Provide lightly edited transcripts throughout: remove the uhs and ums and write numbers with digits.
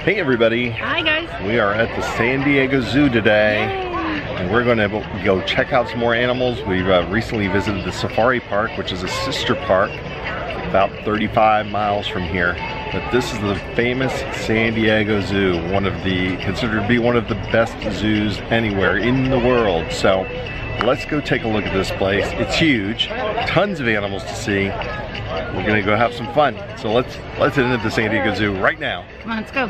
Hey everybody. Hi guys. We are at the San Diego Zoo today. Yay. And we're going to go check out some more animals. We've recently visited the Safari Park, which is a sister park about 35 miles from here. But this is the famous San Diego Zoo, considered to be one of the best zoos anywhere in the world. So let's go take a look at this place. It's huge, tons of animals to see. We're gonna go have some fun. So let's head into the San Diego Zoo right now. Come on, let's go.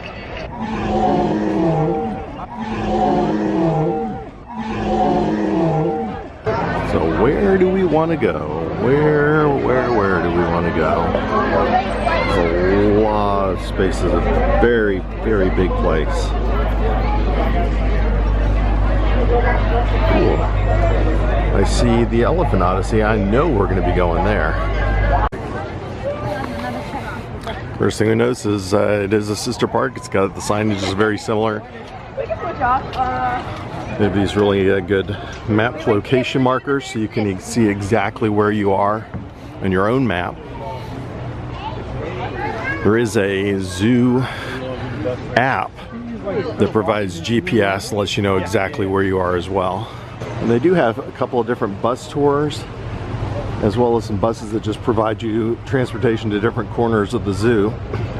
So where do we want to go? Where do we want to go? There's a lot of space. It's a very, very big place. Cool. I see the Elephant Odyssey. I know we're going to be going there. First thing we notice is it is a sister park. It's got the signage is very similar. They have these really good map location markers so you can see exactly where you are on your own map. There is a zoo app that provides GPS and lets you know exactly where you are as well. And they do have a couple of different bus tours, as well as some buses that just provide you transportation to different corners of the zoo,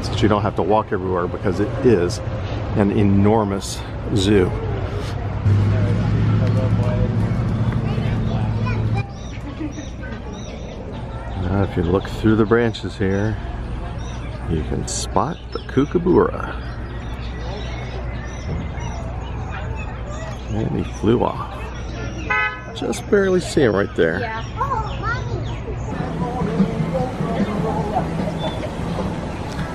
so that you don't have to walk everywhere, because it is an enormous zoo. Now, if you look through the branches here, you can spot the kookaburra. And he flew off. Just barely see him right there. Yeah.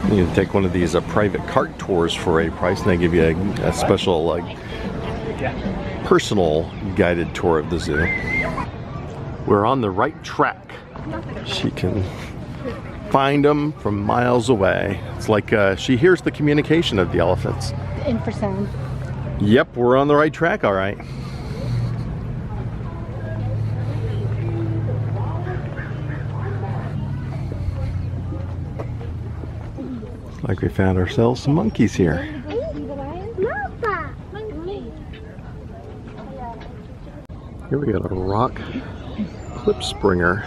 You can take one of these private cart tours for a price, and they give you a special personal guided tour of the zoo. We're on the right track. She can find them from miles away. It's like she hears the communication of the elephants. Infrasound. Yep, we're on the right track, all right. Like we found ourselves some monkeys here. Here we got a rock Klipspringer.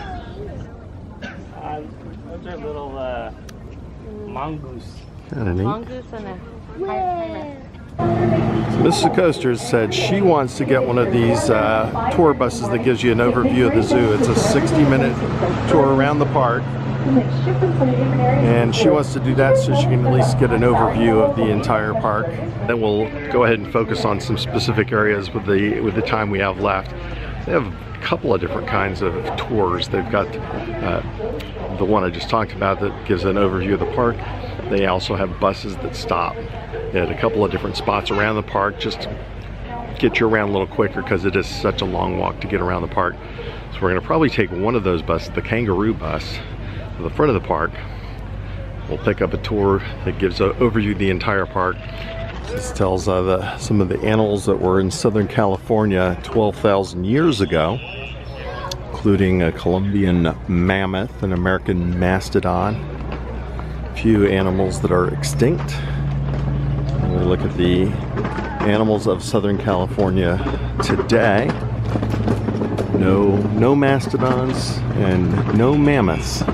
Those are little mongoose. Kind of neat. Mongoose and a higher. So Mrs. Coaster said she wants to get one of these tour buses that gives you an overview of the zoo. It's a 60-minute tour around the park. And she wants to do that so she can at least get an overview of the entire park. Then we'll go ahead and focus on some specific areas with the time we have left. They have a couple of different kinds of tours. They've got the one I just talked about that gives an overview of the park. They also have buses that stop at a couple of different spots around the park just to get you around a little quicker, because it is such a long walk to get around the park. So we're going to probably take one of those buses, the Kangaroo bus, to the front of the park. We'll pick up a tour that gives an overview of the entire park. This tells some of the animals that were in Southern California 12,000 years ago, including a Colombian mammoth, an American mastodon, a few animals that are extinct. And we look at the animals of Southern California today. No mastodons and no mammoths.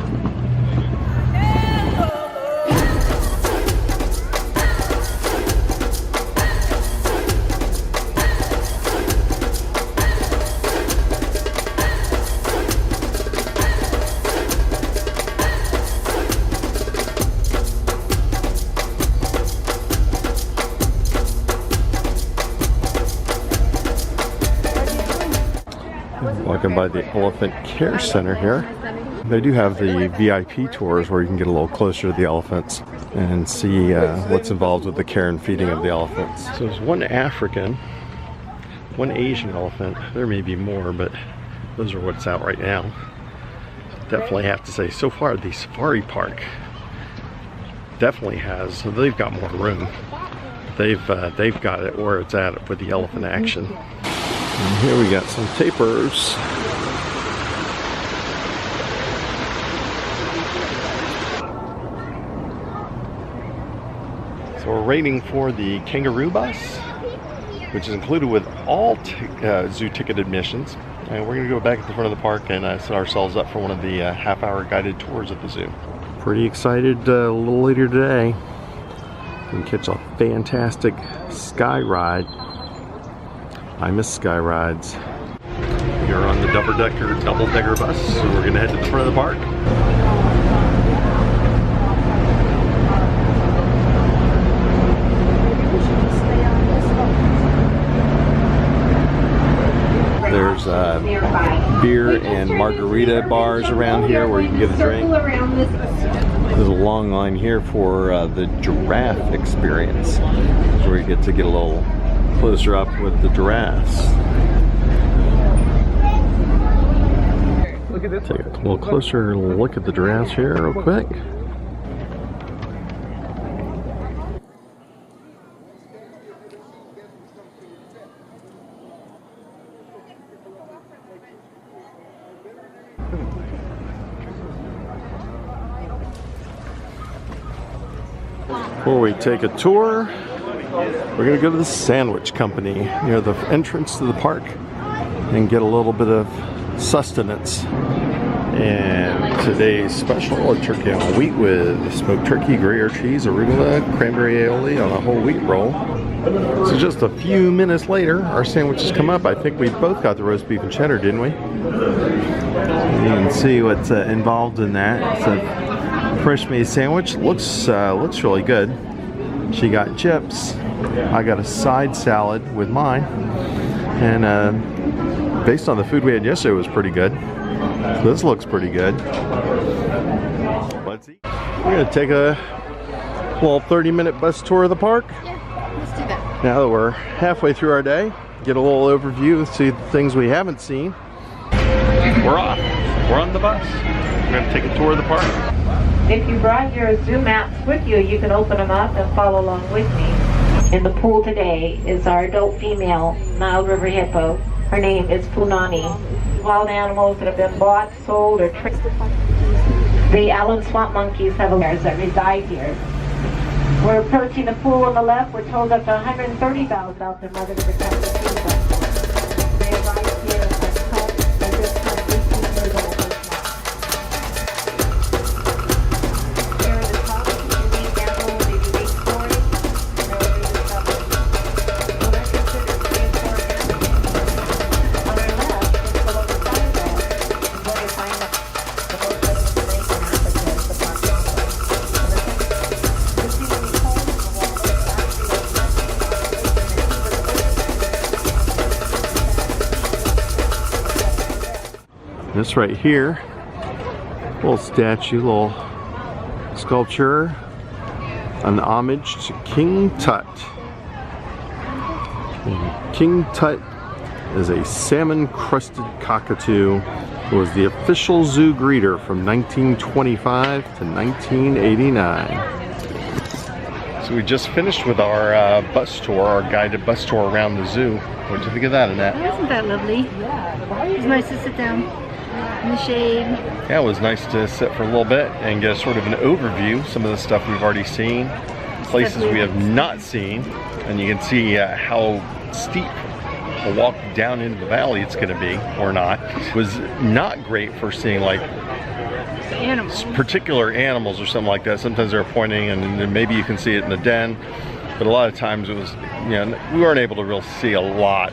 Walking by the Elephant Care Center here. They do have the VIP tours where you can get a little closer to the elephants and see what's involved with the care and feeding of the elephants. So there's one African, one Asian elephant. There may be more, but those are what's out right now. Definitely have to say, so far the Safari Park definitely has, they've got more room. They've got it where it's at with the elephant action. And here we got some tapirs. So So we're waiting for the kangaroo bus, which is included with all zoo ticket admissions. And we're gonna go back at the front of the park and set ourselves up for one of the half-hour guided tours at the zoo. Pretty excited a little later today. We can catch a fantastic sky ride. I miss sky rides. We are on the double-decker bus, so we're gonna head to the front of the park. There's beer and margarita bars around here where you can get a drink. There's a long line here for the giraffe experience, where you get to get a little closer up with the giraffes. Take a little closer look at the giraffes here real quick. Before we take a tour, we're going to go to the Sandwich Company near the entrance to the park and get a little bit of sustenance. And today's special, a turkey on wheat with smoked turkey, Gruyere cheese, arugula, cranberry aioli on a whole wheat roll. So just a few minutes later, our sandwiches come up. I think we both got the roast beef and cheddar, didn't we? You can see what's involved in that. It's a fresh made sandwich. Looks really good. She got chips. I got a side salad with mine. And based on the food we had yesterday, it was pretty good. So this looks pretty good. Let's eat. We're gonna take a little 30-minute bus tour of the park. Yeah, let's do that. Now that we're halfway through our day, get a little overview, see the things we haven't seen. We're off. We're on the bus. We're gonna take a tour of the park. If you brought your zoo maps with you, you can open them up and follow along with me. In the pool today is our adult female Nile River hippo. Her name is Punani. Wild animals that have been bought, sold, or traded. The Allen swamp monkeys have bears that reside here. We're approaching the pool on the left. We're told up to 130,000 out there mother to protect the people. They arrived here at this time 18 years old. This right here, little statue, little sculpture, an homage to King Tut. And King Tut is a salmon-crusted cockatoo who was the official zoo greeter from 1925 to 1989. So we just finished with our bus tour, our guided bus tour around the zoo. What did you think of that, Annette? Wasn't that lovely? It was nice to sit down in the shade. Yeah, it was nice to sit for a little bit and get sort of an overview. Some of the stuff we've already seen, places we have not seen, and you can see how steep a walk down into the valley it's going to be, or not. It was not great for seeing like particular animals or something like that. Sometimes they're pointing, and then maybe you can see it in the den, but a lot of times it was, you know, we weren't able to really see a lot.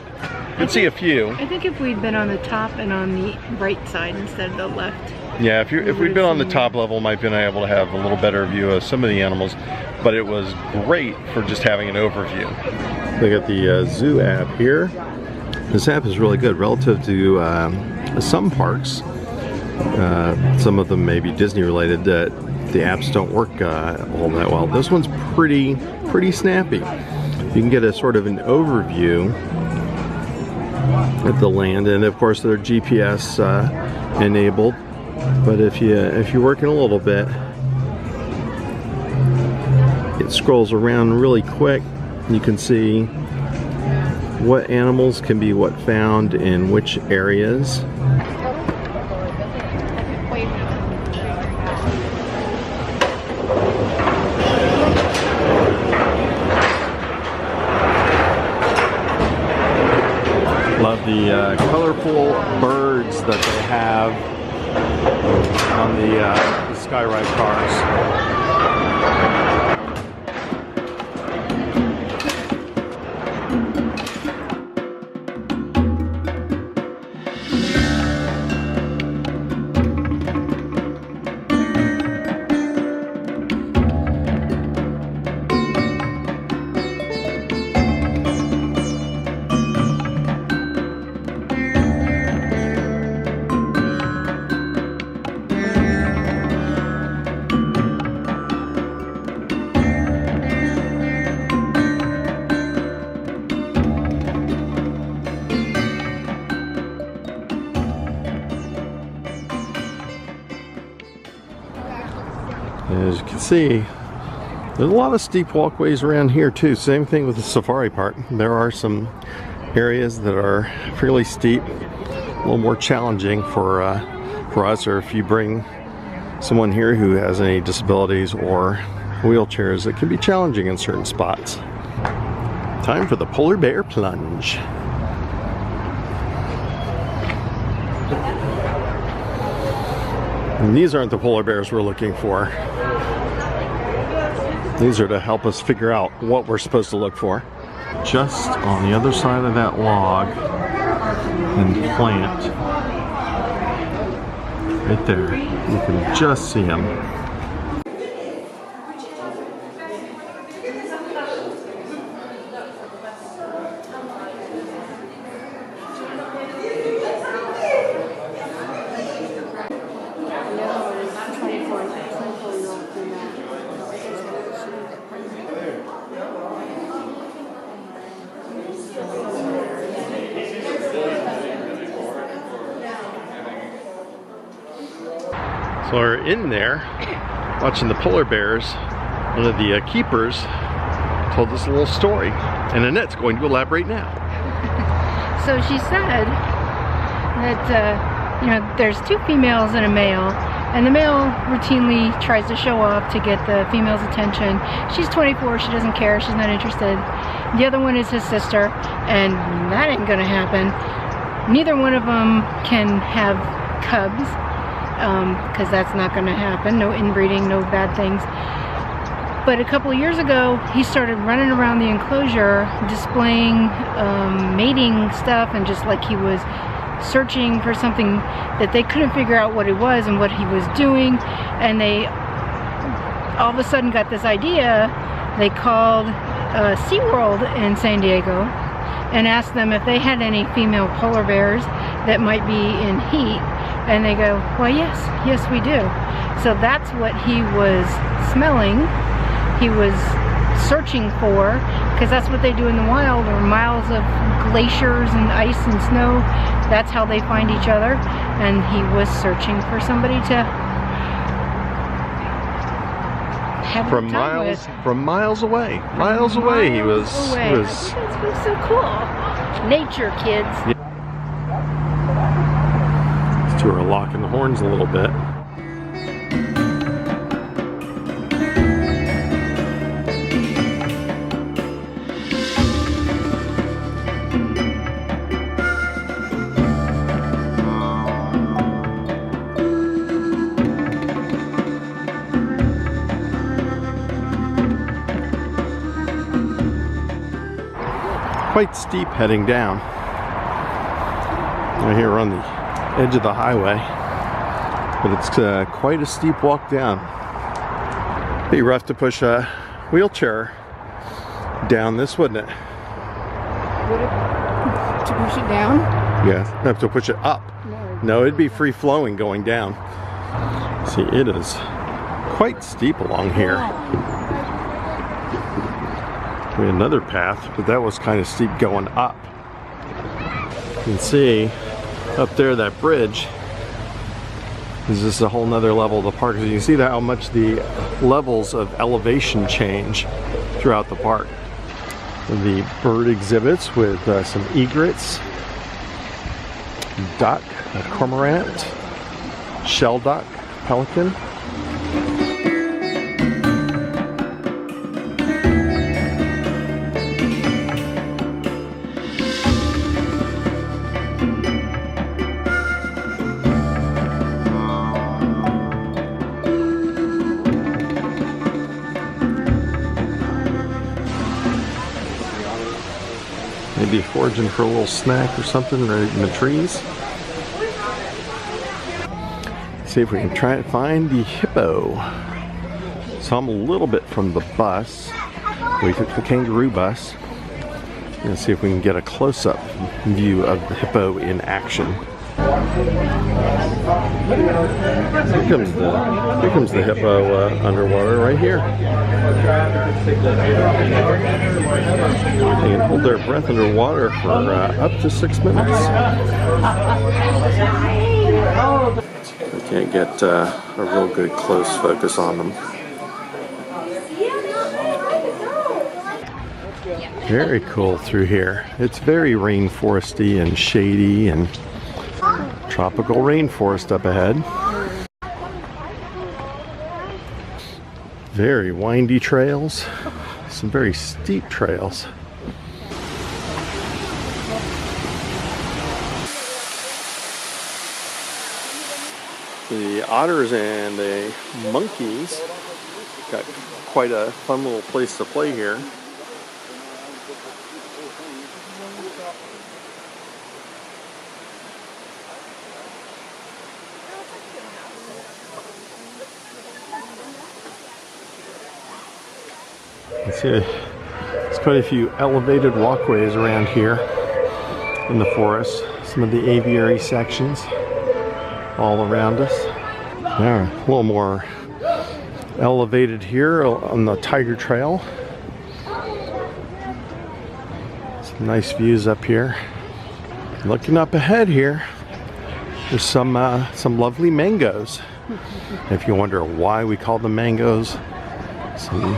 You could see a few. I think if we'd been on the top and on the right side instead of the left. Yeah, if we'd been on the top level, might have been able to have a little better view of some of the animals, but it was great for just having an overview. They got the zoo app here. This app is really good relative to some parks. Some of them may be Disney related, that the apps don't work all that well. This one's pretty snappy. You can get a sort of an overview at the land, and of course they're GPS enabled. But if you're working a little bit, it scrolls around really quick. You can see what animals can be found in which areas. the colorful birds that they have on the Skyride cars. As you can see, there's a lot of steep walkways around here too. Same thing with the safari park. There are some areas that are fairly steep, a little more challenging for us, or if you bring someone here who has any disabilities or wheelchairs, it can be challenging in certain spots. Time for the polar bear plunge. And these aren't the polar bears we're looking for. These are to help us figure out what we're supposed to look for. Just on the other side of that log and plant, right there, you can just see them. So we're in there watching the polar bears. One of the keepers told us a little story, and Annette's going to elaborate now. So she said that, you know, there's two females and a male, and the male routinely tries to show off to get the female's attention. She's 24, she doesn't care, she's not interested. The other one is his sister, and that ain't gonna happen. Neither one of them can have cubs, because that's not going to happen. No inbreeding, no bad things. But a couple of years ago, he started running around the enclosure displaying mating stuff, and just like he was searching for something that they couldn't figure out what it was and what he was doing. And they all of a sudden got this idea. They called SeaWorld in San Diego and asked them if they had any female polar bears that might be in heat. And they go, well, yes, we do. So that's what he was smelling. He was searching for, because that's what they do in the wild, or miles of glaciers and ice and snow. That's how they find each other. And he was searching for somebody to have From miles away. Miles away he was. I think that's so cool. Nature, kids. Yeah. These two are locking the horns a little bit. Quite steep heading down. Right here we're on the edge of the highway, but it's quite a steep walk down. Be rough to push a wheelchair down this, wouldn't it? Would it? To push it down? Yeah, you have to push it up. No, it'd be free flowing going down. See, it is quite steep along here. We had another path, but that was kind of steep going up. You can see up there that bridge is just a whole nother level of the park. So you can see that how much the levels of elevation change throughout the park. The bird exhibits with some egrets, duck, a cormorant, shell duck, pelican. Maybe foraging for a little snack or something right in the trees. See if we can try and find the hippo. So I'm a little bit from the bus. We took the kangaroo bus. And see if we can get a close-up view of the hippo in action. Here comes the hippo underwater right here. They can hold their breath underwater for up to 6 minutes. We can't get a real good close focus on them. Very cool through here. It's very rainforesty and shady and tropical rainforest up ahead. Very windy trails. Some very steep trails. The otters and the monkeys got quite a fun little place to play here. You see, there's quite a few elevated walkways around here in the forest. Some of the aviary sections all around us. Now, a little more elevated here on the Tiger Trail. Some nice views up here. Looking up ahead here, there's some lovely mangoes. If you wonder why we call them mangoes, some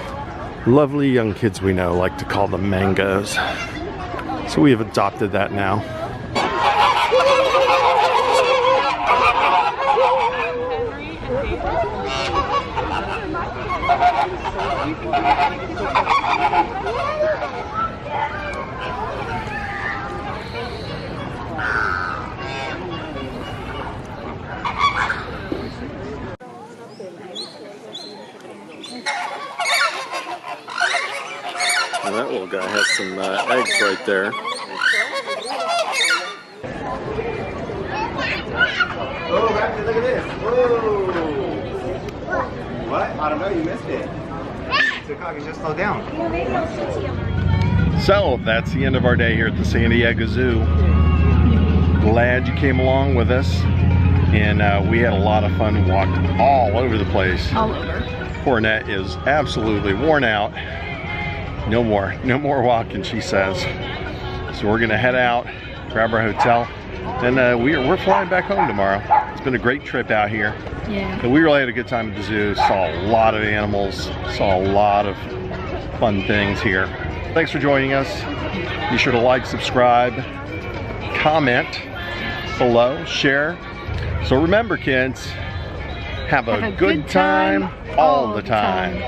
lovely young kids we know like to call them mangoes. So we have adopted that now. Now that little guy has some eggs right there. Oh, Raptor, look at this. Whoa. What? I don't know, you missed it. So you just slow down. So that's the end of our day here at the San Diego Zoo. Glad you came along with us. And we had a lot of fun, walked all over the place. All over. Poor Annette is absolutely worn out. No more walking, she says. So we're gonna head out, grab our hotel, and we're flying back home tomorrow. It's been a great trip out here. Yeah. And we really had a good time at the zoo. Saw a lot of animals, saw a lot of fun things here. Thanks for joining us. Be sure to like, subscribe, comment below, share. So remember, kids, have a good time all the time.